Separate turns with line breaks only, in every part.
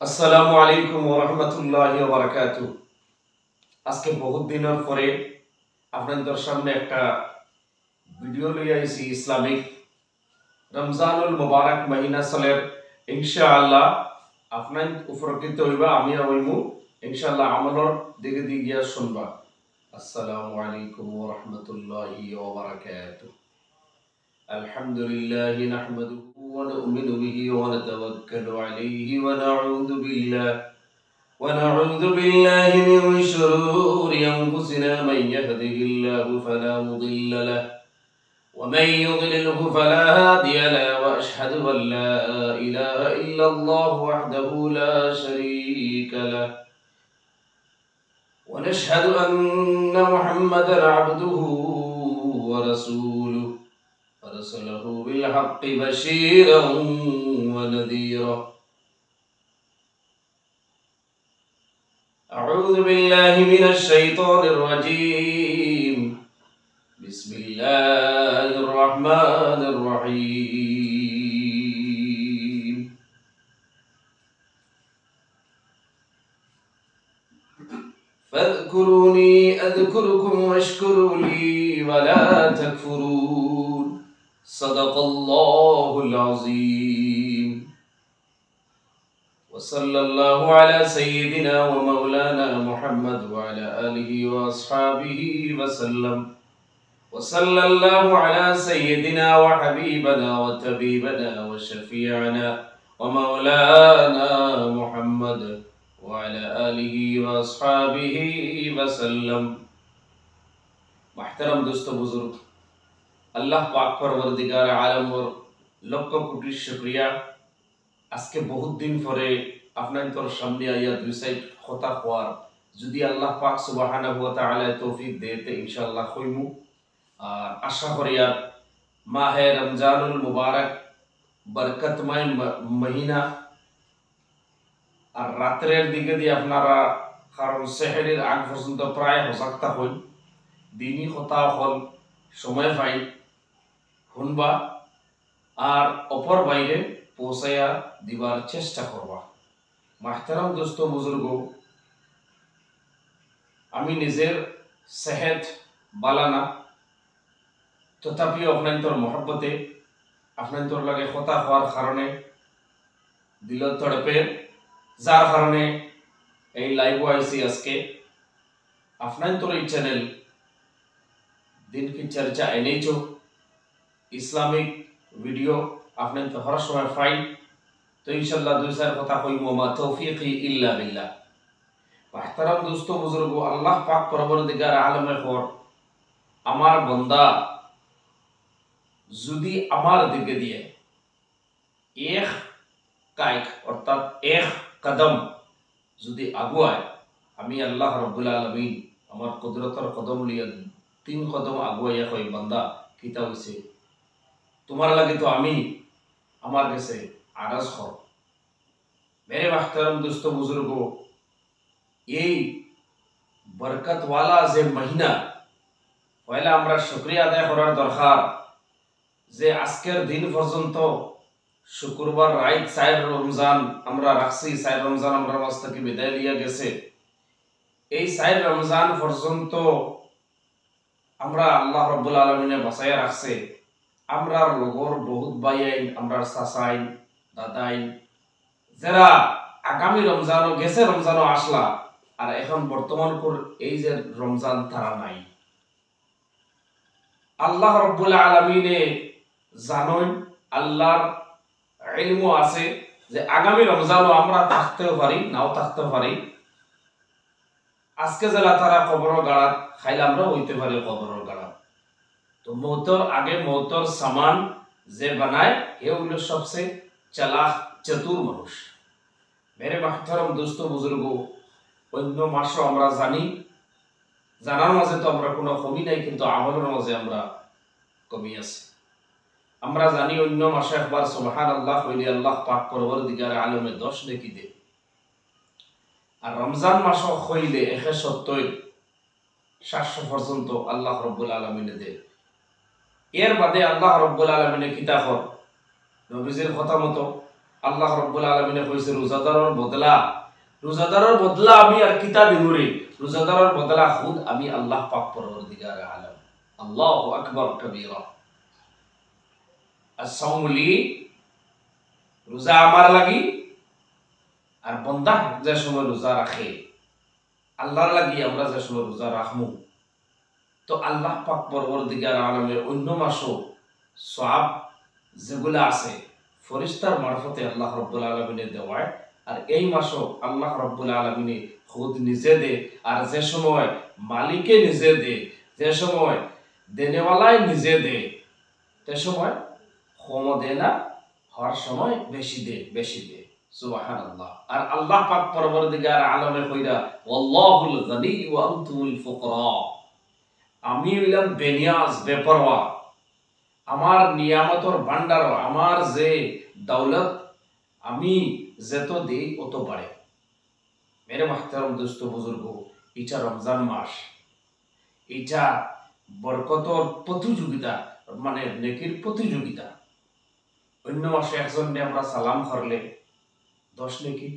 আসসালামু আলাইকুম ওয়া রাহমাতুল্লাহি ওয়া বারাকাতুহু। আজকে বহুত দিনের পরে আপনাদের সামনে একটা ভিডিও লই আইছি। ইসলামিক রমজানুল মুবারক মহিনা চলের ইনশাআল্লাহ আপনার উপকৃত হইবা, আমিও হইমু ইনশাআল্লাহ। আমলর দিকে গিয়া শুনবা। আসসালামু আলাইকুম ওয়া রাহমাতুল্লাহি ওয়া বারাকাতুহু। আলহামদুলিল্লাহি নাহমাদুহু ওয়া নু'মিনু বিহি ওয়া নাতাওয়াক্কালু আলাইহি ওয়া ونعوذ بالله من شرور أنفسنا من يهده الله فلا مضل له ومن يضلله فلا هادي له وأشهد أن لا إله إلا الله وحده لا شريك له ونشهد أن محمدا عبده ورسوله أرسله بالحق بشيرا ونذيرا. أعوذ بالله من الشيطان الرجيم. بسم الله الرحمن الرحيم. فاذكروني أذكركم واشكروا لي ولا تكفرون. صدق الله العظيم. وصلى الله على سيدنا ومولانا محمد وعلى آله وأصحابه وسلم. وصلى الله على سيدنا وحبيبنا وطبيبنا وشفيعنا ومولانا محمد وعلى آله وأصحابه وسلم. محترم دوست बुजुर्ग, अल्लाह पाक परवरदिगार आलम और লক্ষ কোটি শুকরিয়া। আজকে বহুত দিন পরে আপনাদের সামনে আইয়া দুই সাইড কথা হওয়ার, যদি আল্লাহ পাক সুবহানাহু ওয়া তাআলা তৌফিক দেতে ইনশাআল্লাহ হইমু। আর আশা করি আর মাহে রমজানুল মুবারক বরকতময় মহিনা, আর রাতের দিকে দিয়ে আপনারা কারণ সেহরির আগ পর্যন্ত প্রায় হসাক্তা হইন, দিনই কথা হল সময় পাই শুনবা আর অপর বাইরে পৌঁছাইয়া দিবার চেষ্টা করবা। মাহতারাম দোস্ত বুজুর্গ, আমি নিজের সেহত বালানা, তথাপিও আপনার মহব্বতে আপনার লাগে কথা হওয়ার কারণে দিল তড়পের, যার কারণে এই লাইভ আইসি আজকে আপনার এই চ্যানেল দিন কি চর্চা এনেছো ইসলামিক ভিডিও আপনার তো হর সময় পাই। তো ইনশাআল্লাহ দুই চার কথা কইব, মা তৌফিকি ইল্লা বিল্লাহ। মাহতারাম দোস্ত বুজুর্গ, আল্লাহ পাক পরবর্তীকার আলমের পর আমার বন্দা যদি আমার দিকে দিয়ে এক কায়ক অর্থাৎ এক কদম যদি আগুয়ায়, আমি আল্লাহ রাব্বুল আলামিন আমার কুদরতের কদম লিয়া 3 কদম আগুয়াইয়া কই, বান্দা কিতা হইছে তোমার লাগে, তো আমি আমার কাছে আরাজ কর। মেরে মাহতারাম দোস্ত বুজুর্গ, এই বরকতওয়ালা যে মহিনা, পয়লা আমরা শুকরিয়া আদায় করার দরকার যে আজকের দিন পর্যন্ত শুক্রবার রাত 4 রমজান আমরা রাখছি, 4 রমজান আমরা মাস থেকে বিদায় লিয়া গেছে। এই 4 রমজান পর্যন্ত আমরা আল্লাহ রাব্বুল আলামিনে বাঁচাইয়া রাখছে। আমরা লগর বহুত ভাইয়াইন, আমরা চাচাইন দাদাইন, যারা আগামী রমজানও গেছে, রমজানও আসলা, আর এখন বর্তমান এই যে রমজান তারা নাই। আল্লাহ রাব্বুল আলামিনে জানেন, আল্লাহর ইলমও আছে যে আগামী রমজানও আমরা থাকতেও পারি, নাও থাকতেও পারি। আজকে জেলা তারা কবর গাড়াত খাইলে আমরা হইতে পারি কবর গাড়াত। তো মৌতর আগে মৌতর সামান যে বানায় এ হইল সবচেয়ে চালাক চতুর মানুষ। মেরে মাহতারাম দোস্ত বুজুর্গ, অন্য মাসও আমরা জানি, জানার মাঝে তো আমরা কোনো কমি নাই, কিন্তু আমলের মাঝে আমরা কমি আছে। আমরা জানি অন্য মাসে একবার সুবহানাল্লাহ কইলে আল্লাহ পাক পরবর্তীকার আলমে 10 নেকি দে, আর রমজান মাসও কইলে 170 700 পর্যন্ত আল্লাহ রাব্বুল আলামিনে দে। এর বাদে আল্লাহ রাব্বুল আলামিনে কিতাব নবীজির কথা মতো আল্লাহ রাব্বুল আলামিনে কইছে রোজাদারের বদলা আমি আর কিতা দিমুরে, রোজাদারের বদলা খুদ আমি আল্লাহ পাক পরবর্তীকার আলম। আল্লাহু আকবার কবীরা। আস-সাওমুলি রোজা আমার লাগি, আর বান্দা যে সময় রোজা রাখে আল্লাহর লাগি আমরা যে সময় রোজা রাখমু, তো আল্লাহ পাক পরবর্তীকার আলমের অন্য মাসও সওয়াব যেগুলা আছে ফেরেশতার মারফতে আল্লাহ রাব্বুল আলামিনে দেওয়ায়, আর এই মাসও আল্লাহ রাব্বুল আলামিনে খুদ নিজে দে, আর যে সময় মালিকে নিজে দে, যে সময় দেনেওয়ালায় নিজে দে, সে সময় কম দে না, হওয়ার সময় বেশি দে। সুবহানাল্লাহ। আর আল্লাহ পাক পরবর্তীকার আলমে কইরা ওয়াল্লাহুল গনি ওয়া আনতুমুল ফুকরা, আমি হইলাম বেনিয়াজ বেপরোয়া, আমার নিয়ামতর ভান্ডার, আমার যে দৌলত আমি যেত দেই অত বাড়ে। মেরে মাহতারম দোস্ত বুজুর্গ, এটা রমজান মাস, এটা বরকতর প্রতিযোগিতা, মানে নেকির প্রতিযোগিতা। অন্য মাসে একজনকে আমরা সালাম করলে 10 নেকি,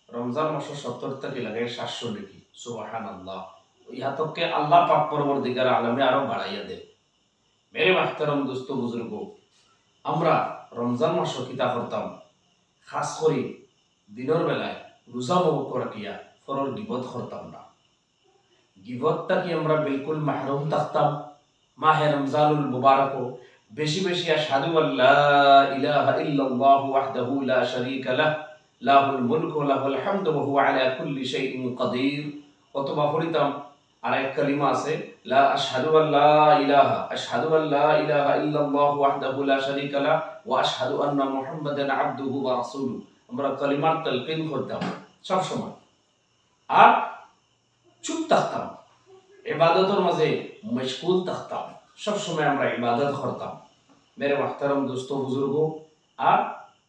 রমজান মাসে 70 থেকে লাগে 700 নেকি। সুবহানাল্লাহ। ইহাতকে আল্লাহ পাক পরবর্তীকার আলমে আরো বাড়াইয়া দেয়। মেরে মাহতারম দোস্ত বুজুর্গ, আমরা রমজান মাসও কিতা করতাম, খাস করে দিনের বেলায় রোজা মুবারক রাখিয়া ফরর গিবত করতাম না। গিবতটা কি আমরা বিলকুল মাহরুম থাকতাম। মাহে রমজানুল মুবারক বেশি বেশি আশহাদু আল্লা ইলাহা ইল্লাল্লাহু ওয়াহদাহু লা শারীকা লাহ লাহুল মুলকু ওয়া লাহুল হামদু ওয়া হুয়া আলা কুল্লি শাইইন কাদির, অথবা পড়িতাম আর এক কালিমা আছে লা আশহাদু আল্লা ইলাহা ইল্লাল্লাহু ওয়াহদাহু লা শারীকা লাহ ওয়া আশহাদু আন্না মুহাম্মাদান আবদুহু ওয়া রাসূলুহু। আমরা কালিমার তালকিন করতাম সব সময়, আর চুপ থাকতাম, ইবাদতের মাঝে মশগুল থাকতাম, সব সময় আমরা ইবাদত করতাম। মেরে মাহতারম দোস্ত বুজুর্গ, আর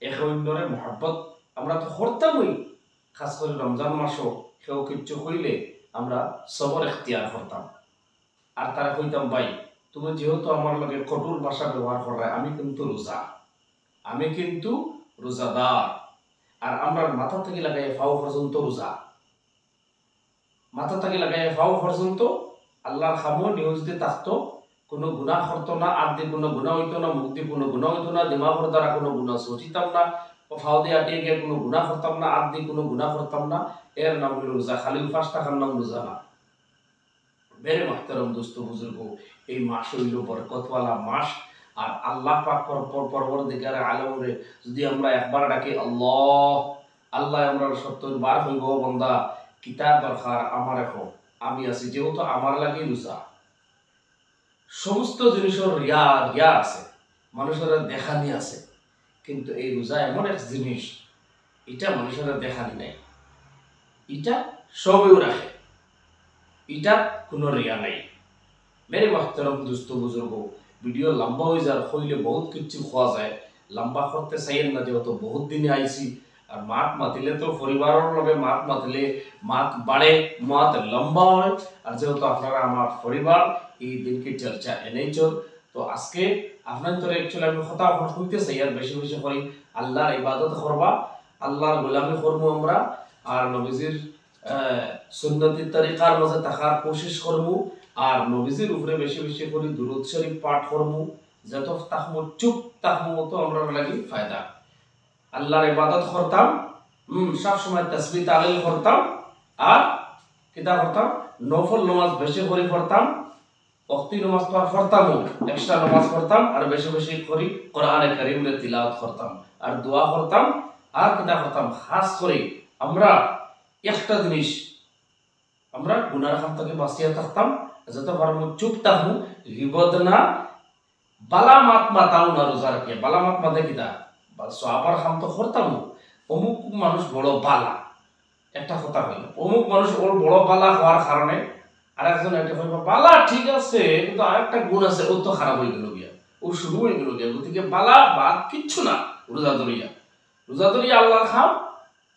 একে অন্যরে মহব্বত আমরা তো করতামই, খাস করে রমজান মাসও কেউ কিচ্ছু হইলে আমরা সবর এখতিয়ার করতাম। আর তারা কইতাম, ভাই তুমি যেহেতু আমার লগে কঠোর ভাষা ব্যবহার করা, আমি কিন্তু রোজাদার, আর আমরা মাথা থেকে লাগাই ফাও পর্যন্ত রোজা, মাথা থেকে লাগাই ফাও পর্যন্ত আল্লাহর খামো নিয়োজিত থাকতো, কোনো গুনাহ করতো না, আর দিয়ে কোনো গুনাহ হইতো না, মুখ দিয়ে কোনো গুনাহ হইতো না, দিমাগের দ্বারা কোনো গুনাহ সচিতাম না, ফাও দিয়ে আটিয়ে গিয়ে কোনো গুনাহ করতাম না, আর দিয়ে কোনো গুনাহ করতাম না। এর নাম হইল রোজা, খালি উপাস থাকার নাম রোজা না। মেরে মাহতারম দোস্ত বুজুর্গ, এই মাস হইল বরকতওয়ালা মাস, আর আল্লাহ পাক পরবর্তীকার আলমরে যদি আমরা একবার ডাকি আল্লাহ আল্লাহ, আমরা 70 বার হইব বান্দা কিতাব দরকার আমার, এখন আমি আছি, যেহেতু আমার লাগে রোজা। সমস্ত জিনিসের রিয়া আছে, মানুষের দেখানি আছে, কিন্তু এই রোজা এমন এক জিনিস, এটা মানুষের দেখানি নাই, এটা সবই রাখে, এটা কোনো রিয়া নাই। মেরে মাহতারম দোস্ত বুজুর্গ, ভিডিও লম্বা হয়ে যার হইলে বহুত কিছু খোয়া যায়, লম্বা করতে চাইয়েন না, যেহেতু বহুত দিনে আইসি, আর মাত মাতিলে তো পরিবারের লগে মাত মাতিলে মাত বাড়ে, মাত লম্বা হয়, আর যেহেতু আপনারা আমার পরিবার, এই দিনকে চর্চা এনেই চল। তো আজকে আপনার তোর একচুয়ালি আমি কথা হইতে চাই, আর বেশি বেশি করি আল্লাহর ইবাদত করবা, আল্লাহর গোলামি করবো আমরা, আর নবীজির সুন্নতির তরিকার মাঝে থাকার কোশিশ করবো, আর নবীজির উপরে বেশি বেশি করে দুরূদ শরীফ পাঠ করবো, যত তাহমো চুপ তাহমো মতো আমরা লাগি ফায়দা। আল্লাহর ইবাদত করতাম, সব সময় তাসবিহ তাহলিল করতাম, আর কিতা করতাম, নফল নামাজ বেশি করে পড়তাম, ওয়াক্তি নামাজ তো পড়তাম, এক্সট্রা নামাজ পড়তাম, আর বেশি বেশি করে কোরআনে কারীমের তিলাওয়াত করতাম, আর দোয়া করতাম, আর কিতা করতাম, খাস করে আমরা একটা জিনিস, আমরা গুনার খাম থেকে বাঁচিয়ে থাকতাম, যত পারবো চুপ থাকবো, গীবত না, বালা মাত মাতাও না, রোজা রাখিয়া বালা মাত মাতে কিতা সওয়াবের খাম তো করতাম। অমুক মানুষ বড় বালা, একটা কথা হইল, অমুক মানুষ ওর বড় বালা হওয়ার কারণে আর একজন একটা হইব বালা ঠিক আছে, কিন্তু আরেকটা গুণ আছে, ও তো খারাপ হয়ে গেল গিয়া, ও শুরু হয়ে গেল গিয়া, গতিকে বালা বাদ কিচ্ছু না, রোজা ধরিয়া আল্লাহর খাম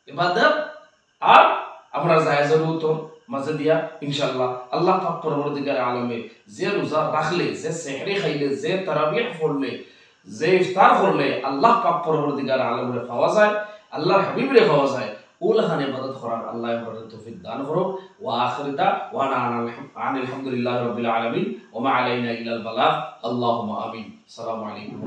ইবাদত, আর আমরা জায়েজের উত্তর মাঝে দিয়া ইনশাআল্লাহ আল্লাহ পাক পরবর্তীকার আলমে যে রোজা রাখলে, যে সেহরি খাইলে, যে তারাবিহ পড়লে, যে ইফতার করলে আল্লাহ পাক পরবর্তীকার আলমরে পাওয়া যায়, আল্লাহর হাবিবরে পাওয়া যায়, উলহান ইবাদত করার আল্লাহ আমাদের তৌফিক দান করুক। ওয়া আখিরতা ওয়া আলহামদুলিল্লাহি রাব্বিল আলামিন ওয়া মা আলাইনা ইল্লাল বালাগ। আল্লাহুম্মা আমিন। আসসালামু আলাইকুম।